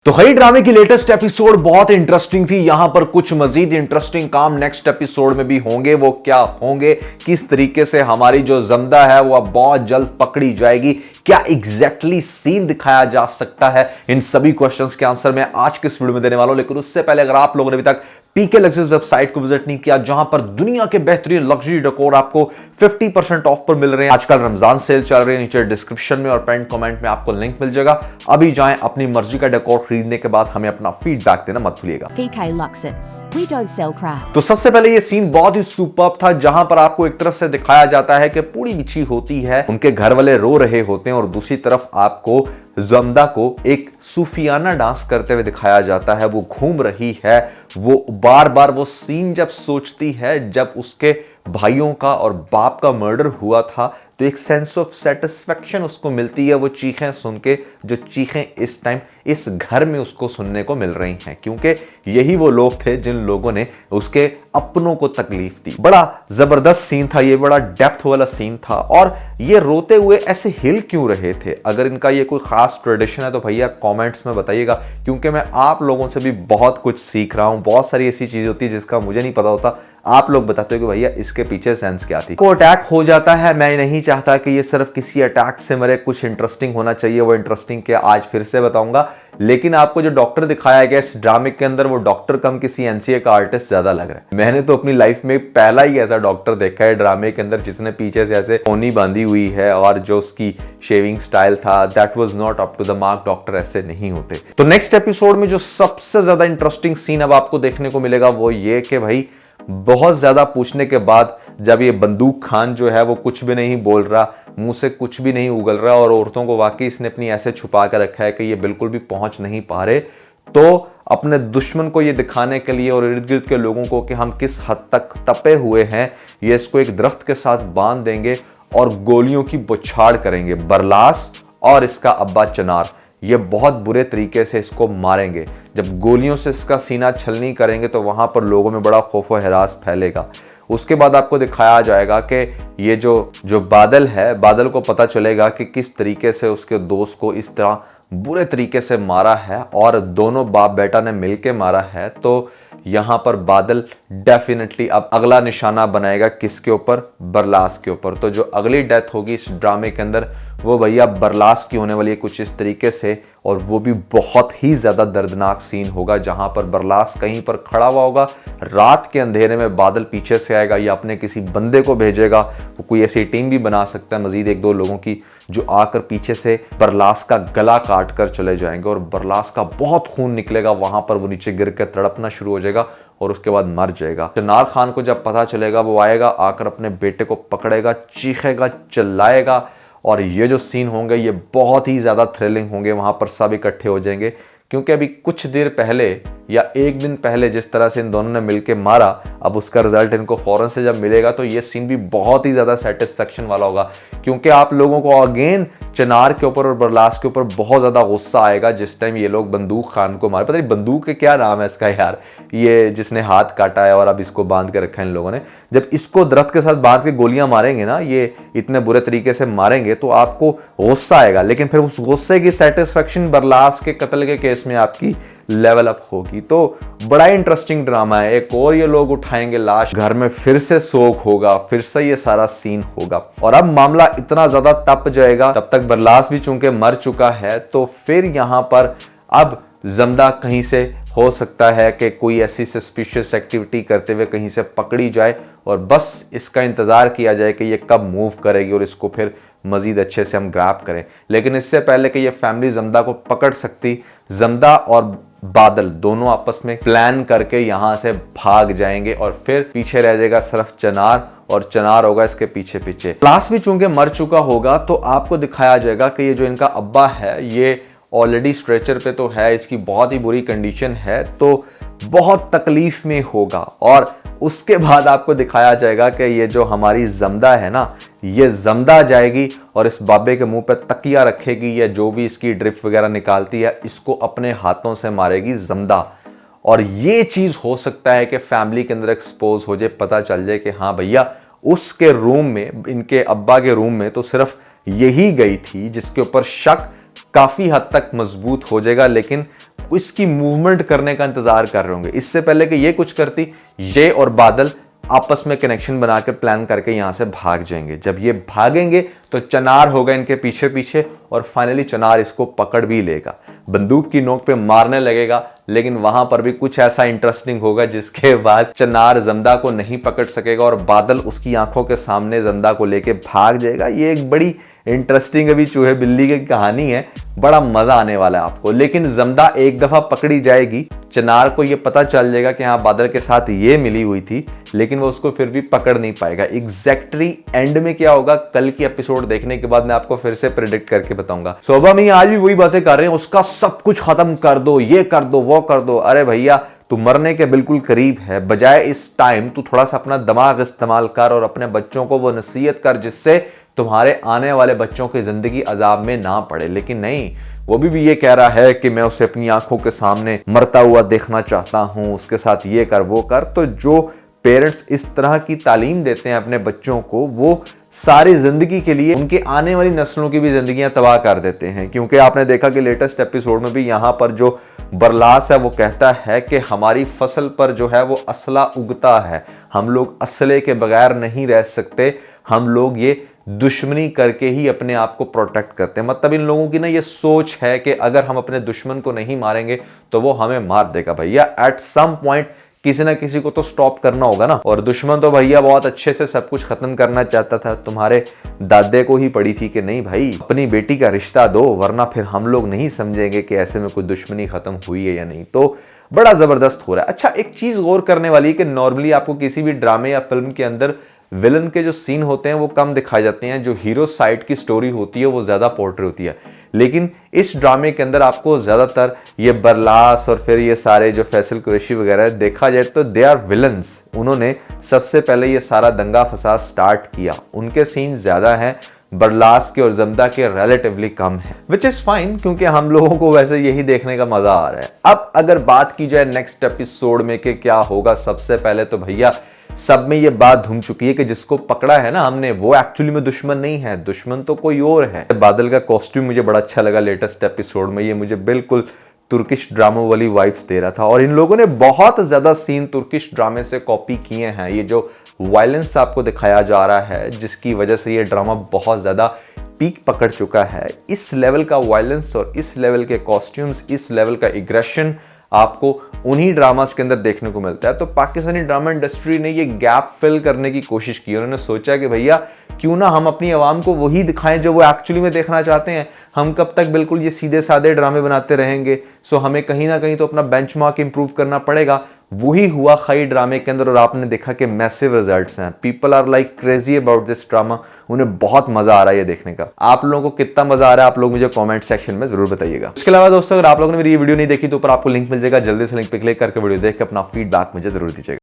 तो हई ड्रामे की लेटेस्ट एपिसोड बहुत इंटरेस्टिंग थी। यहां पर कुछ मजीद इंटरेस्टिंग काम नेक्स्ट एपिसोड में भी होंगे। वो क्या होंगे, किस तरीके से हमारी जो जमदा है वो अब बहुत जल्द पकड़ी जाएगी, क्या एग्जैक्टली सीन दिखाया जा सकता है, इन सभी क्वेश्चंस के आंसर मैं आज के इस वीडियो में देने वाला हूं। लेकिन उससे पहले अगर आप लोगों ने अभी तक पीके लग्जरीज वेबसाइट को विजिट नहीं किया, जहां पर दुनिया के बेहतरीन लग्जरी डेकोर आपको 50% ऑफ पर मिल रहे हैं। आजकल रमजान सेल चल रही है, नीचे डिस्क्रिप्शन में और पेंट कमेंट में आपको लिंक मिल जाएगा। अभी जाएं, अपनी मर्जी का डेकोर खरीदने के बाद हमें अपना फीडबैक देना मत भूलिएगा। PK Luxus. We don't sell crap. तो सबसे पहले ये सीन बहुत ही सुपर्ब था, जहां पर आपको एक तरफ से दिखाया जाता है कि पूरी बिछी होती है, उनके घर वाले रो रहे होते हैं, और दूसरी तरफ आपको जमदा को एक सूफियाना डांस करते हुए दिखाया जाता है। वो घूम रही है, वो बार बार वो सीन जब सोचती है, जब उसके भाइयों का और बाप का मर्डर हुआ था, तो एक सेंस ऑफ सेटिस्फेक्शन उसको मिलती है। वो चीखें सुन के, जो चीखें इस टाइम इस घर में उसको सुनने को मिल रही हैं, क्योंकि यही वो लोग थे जिन लोगों ने उसके अपनों को तकलीफ दी। बड़ा जबरदस्त सीन था ये, बड़ा डेप्थ वाला सीन था। और ये रोते हुए ऐसे हिल क्यों रहे थे? अगर इनका ये कोई खास ट्रेडिशन है तो भैया कमेंट्स में बताइएगा, क्योंकि मैं आप लोगों से भी बहुत कुछ सीख रहा हूं। बहुत सारी ऐसी चीजें होती है जिसका मुझे नहीं पता होता, आप लोग बताते हो कि भैया इसके पीछे सेंस क्या थी। को अटैक हो जाता है, मैं नहीं चाहता कि ये सिर्फ किसी अटैक से मरे, कुछ इंटरेस्टिंग होना चाहिए। वो इंटरेस्टिंग क्या आज फिर से बताऊंगा। लेकिन आपको जो डॉक्टर दिखाया गया इस ड्रामे के अंदर, वो डॉक्टर कम किसी एनसीए का आर्टिस्ट ज्यादा लग रहा है। मैंने तो अपनी लाइफ में पहला ही ऐसा डॉक्टर देखा है ड्रामे के अंदर, जिसने पीछे से ऐसे ओनी बांधी हुई है, और जो उसकी शेविंग स्टाइल था that was not up to the mark. Doctor ऐसे नहीं होते। तो नेक्स्ट एपिसोड में जो सबसे ज्यादा इंटरेस्टिंग सीन अब आपको देखने को मिलेगा वो ये कि भाई बहुत ज्यादा पूछने के बाद जब ये बंदूक खान जो है वो कुछ भी नहीं बोल रहा, मुंह से कुछ भी नहीं उगल रहा, और औरतों को वाकई इसने अपनी ऐसे छुपा कर रखा है कि ये बिल्कुल भी पहुंच नहीं पा रहे, तो अपने दुश्मन को ये दिखाने के लिए और इर्द गिर्द के लोगों को कि हम किस हद तक तपे हुए हैं, ये इसको एक दरख्त के साथ बांध देंगे और गोलियों की बौछार करेंगे। बरलास और इसका अब्बा चनार ये बहुत बुरे तरीके से इसको मारेंगे। जब गोलियों से इसका सीना छलनी करेंगे तो वहां पर लोगों में बड़ा खौफ और हरास फैलेगा। उसके बाद आपको दिखाया जाएगा कि ये जो बादल है, बादल को पता चलेगा कि किस तरीके से उसके दोस्त को इस तरह बुरे तरीके से मारा है, और दोनों बाप बेटा ने मिलके मारा है। तो यहां पर बादल डेफिनेटली अब अगला निशाना बनाएगा किसके ऊपर? बरलास के ऊपर। तो जो अगली डेथ होगी इस ड्रामे के अंदर वो भैया बरलास की होने वाली है कुछ इस तरीके से, और वो भी बहुत ही ज्यादा दर्दनाक सीन होगा, जहां पर बरलास कहीं पर खड़ा हुआ होगा रात के अंधेरे में, बादल पीछे से आएगा या अपने किसी बंदे को भेजेगा। वो कोई ऐसी टीम भी बना सकता है मजीद एक दो लोगों की, जो आकर पीछे से बरलास का गला काट कर चले जाएंगे, और बरलास का बहुत खून निकलेगा। वहां पर वो नीचे गिर कर तड़पना शुरू हो जाएगा और उसके बाद मर जाएगा। चनार खान को जब पता चलेगा, वो आएगा, आकर अपने बेटे को पकड़ेगा, चीखेगा, चिल्लाएगा, और ये जो सीन होंगे ये बहुत ही ज्यादा थ्रिलिंग होंगे। वहां पर सब इकट्ठे हो जाएंगे, क्योंकि अभी कुछ देर पहले या एक दिन पहले जिस तरह से इन दोनों ने मिलके मारा, अब उसका रिजल्ट इनको फौरन से जब मिलेगा तो ये सीन भी बहुत ही ज्यादा सेटिस्फेक्शन वाला होगा, क्योंकि आप लोगों को अगेन चनार के ऊपर और बरलास के ऊपर बहुत ज्यादा गुस्सा आएगा जिस टाइम ये लोग बंदूक खान को मारे। पता नहीं बंदूक के क्या नाम है इसका यार, ये जिसने हाथ काटा है और अब इसको बांध के रखा है इन लोगों ने। जब इसको दरख्त के साथ बांध के गोलियां मारेंगे ना, ये इतने बुरे तरीके से मारेंगे, तो आपको गुस्सा आएगा, लेकिन फिर उस गुस्से की सेटिस्फेक्शन बरलास के कत्ल के केस में आपकी लेवल अप होगी। तो बड़ा इंटरेस्टिंग ड्रामा है। एक और ये लोग उठाएंगे लाश, घर में फिर से सोग होगा, फिर से ये सारा सीन होगा, और अब मामला इतना ज्यादा तप जाएगा। तब तक बरलास भी चूंकि मर चुका है, तो फिर यहां पर अब जमदा कहीं से हो सकता है कि कोई ऐसी सस्पिशियस एक्टिविटी करते हुए कहीं से पकड़ी जाए, और बस इसका इंतजार किया जाए कि ये कब मूव करेगी और इसको फिर मजीद अच्छे से हम ग्रैब करें। लेकिन इससे पहले कि ये फैमिली जमदा को पकड़ सकती, जमदा और बादल दोनों आपस में प्लान करके यहां से भाग जाएंगे, और फिर पीछे रह जाएगा सिर्फ चनार, और चनार होगा इसके पीछे पीछे। क्लास भी चूंकि मर चुका होगा, तो आपको दिखाया जाएगा कि ये जो इनका अब्बा है ये ऑलरेडी स्ट्रेचर पे तो है, इसकी बहुत ही बुरी कंडीशन है, तो बहुत तकलीफ में होगा। और उसके बाद आपको दिखाया जाएगा कि ये जो हमारी जमदा है ना, ये जमदा जाएगी और इस बाबे के मुंह पे तकिया रखेगी, या जो भी इसकी ड्रिप वगैरह निकालती है इसको अपने हाथों से मारेगी जमदा। और ये चीज हो सकता है कि फैमिली के अंदर एक्सपोज हो जाए, पता चल जाए कि हाँ भैया उसके रूम में, इनके अब्बा के रूम में तो सिर्फ यही गई थी जिसके ऊपर शक काफी हद तक मजबूत हो जाएगा, लेकिन इसकी मूवमेंट करने का इंतजार कर रहे होंगे। इससे पहले कि ये कुछ करती, ये और बादल आपस में कनेक्शन बनाकर प्लान करके यहां से भाग जाएंगे। जब ये भागेंगे तो चनार होगा इनके पीछे पीछे और फाइनली चनार इसको पकड़ भी लेगा, बंदूक की नोक पे मारने लगेगा, लेकिन वहां पर भी कुछ ऐसा इंटरेस्टिंग होगा जिसके बाद चनार जमदा को नहीं पकड़ सकेगा और बादल उसकी आंखों के सामने जमदा को लेके भाग जाएगा। ये एक बड़ी इंटरेस्टिंग अभी चूहे बिल्ली की कहानी है, बड़ा मजा आने वाला है आपको। लेकिन जमदा एक दफा पकड़ी जाएगी, चनार को ये पता चल जाएगा कि हाँ बादल के साथ ये मिली हुई थी, लेकिन वो उसको फिर भी पकड़ नहीं पाएगा। एग्जैक्टली एंड में क्या होगा कल की एपिसोड देखने के बाद मैं आपको फिर से प्रेडिक्ट करके बताऊंगा। सोबा में आज भी वही बातें कर रहे हैं, उसका सब कुछ खत्म कर दो, ये कर दो, वो कर दो। अरे भैया तू मरने के बिल्कुल करीब है, बजाय इस टाइम तू थोड़ा सा अपना दिमाग इस्तेमाल कर और अपने बच्चों को वो नसीहत कर जिससे तुम्हारे आने वाले बच्चों की जिंदगी अजाब में ना पड़े। लेकिन नहीं, वो भी ये कह रहा है कि मैं उसे अपनी आंखों के सामने मरता हुआ देखना चाहता हूं, उसके साथ ये कर वो कर। तो जो पेरेंट्स इस तरह की तालीम देते हैं अपने बच्चों को, वो सारी जिंदगी के लिए उनके आने वाली नस्लों की भी जिंदगियां तबाह कर देते हैं। क्योंकि आपने देखा कि लेटेस्ट एपिसोड में भी यहां पर जो बरलास है वो कहता है कि हमारी फसल पर जो है वो असला उगता है, हम लोग असले के बगैर नहीं रह सकते, हम लोग ये दुश्मनी करके ही अपने आप को प्रोटेक्ट करते हैं। मतलब इन लोगों की ना ये सोच है कि अगर हम अपने दुश्मन को नहीं मारेंगे तो वो हमें मार देगा। भैया एट सम पॉइंट किसी ना किसी को तो स्टॉप करना होगा ना। और दुश्मन तो भैया बहुत अच्छे से सब कुछ खत्म करना चाहता था, तुम्हारे दादे को ही पड़ी थी कि नहीं भाई अपनी बेटी का रिश्ता दो, वरना फिर हम लोग नहीं समझेंगे कि ऐसे में कोई दुश्मनी खत्म हुई है या नहीं। तो बड़ा जबरदस्त हो रहा है। अच्छा, एक चीज गौर करने वाली है कि नॉर्मली आपको किसी भी ड्रामे या फिल्म के अंदर विलन के जो सीन होते हैं वो कम दिखाए जाते हैं, जो हीरो साइड की स्टोरी होती है वो ज्यादा पोर्ट्रे होती है। लेकिन इस ड्रामे के अंदर आपको ज्यादातर ये बरलास और फिर ये सारे जो फैसल कुरैशी वगैरह देखा जाए तो दे आर विलन्स। उन्होंने सबसे पहले ये सारा दंगा फसाद स्टार्ट किया, उनके सीन ज्यादा हैं, बरलास के और जमदा के रिलेटिवली कम है, विच इज फाइन क्योंकि हम लोगों को वैसे यही देखने का मजा आ रहा है। अब अगर बात की जाए नेक्स्ट एपिसोड में कि क्या होगा, सबसे पहले तो भैया सब में ये बात धूम चुकी है कि जिसको पकड़ा है ना हमने वो एक्चुअली में दुश्मन नहीं है, दुश्मन तो कोई और है। बादल का कॉस्ट्यूम मुझे बड़ा अच्छा लगा लेटेस्ट एपिसोड में, ये मुझे बिल्कुल तुर्किश ड्रामा वाली वाइब्स दे रहा था। और इन लोगों ने बहुत ज्यादा सीन तुर्किश ड्रामे से कॉपी किए हैं। ये जो वायलेंस आपको दिखाया जा रहा है जिसकी वजह से ये ड्रामा बहुत ज्यादा पीक पकड़ चुका है, इस लेवल का वायलेंस और इस लेवल के कॉस्ट्यूम्स, इस लेवल का एग्रेशन आपको उन्हीं ड्रामास के अंदर देखने को मिलता है। तो पाकिस्तानी ड्रामा इंडस्ट्री ने ये गैप फिल करने की कोशिश की। उन्होंने सोचा कि भैया क्यों ना हम अपनी आवाम को वही दिखाएं जो वो एक्चुअली में देखना चाहते हैं। हम कब तक बिल्कुल ये सीधे साधे ड्रामे बनाते रहेंगे। सो हमें कहीं ना कहीं तो अपना बेंचमार्क इंप्रूव करना पड़ेगा। वही हुआ खई ड्रामे के अंदर और आपने देखा कि मैसिव रिजल्ट्स हैं। People are like crazy about this drama, उन्हें बहुत मजा आ रहा है ये देखने का। आप लोगों को कितना मजा आ रहा है आप लोग मुझे कमेंट सेक्शन में जरूर बताइएगा। इसके अलावा दोस्तों अगर आप लोगों ने मेरी ये वीडियो नहीं देखी तो ऊपर आपको लिंक मिल जाएगा, जल्दी से लिंक पे क्लिक करके वीडियो देख के अपना फीडबैक मुझे जरूर दीजिएगा।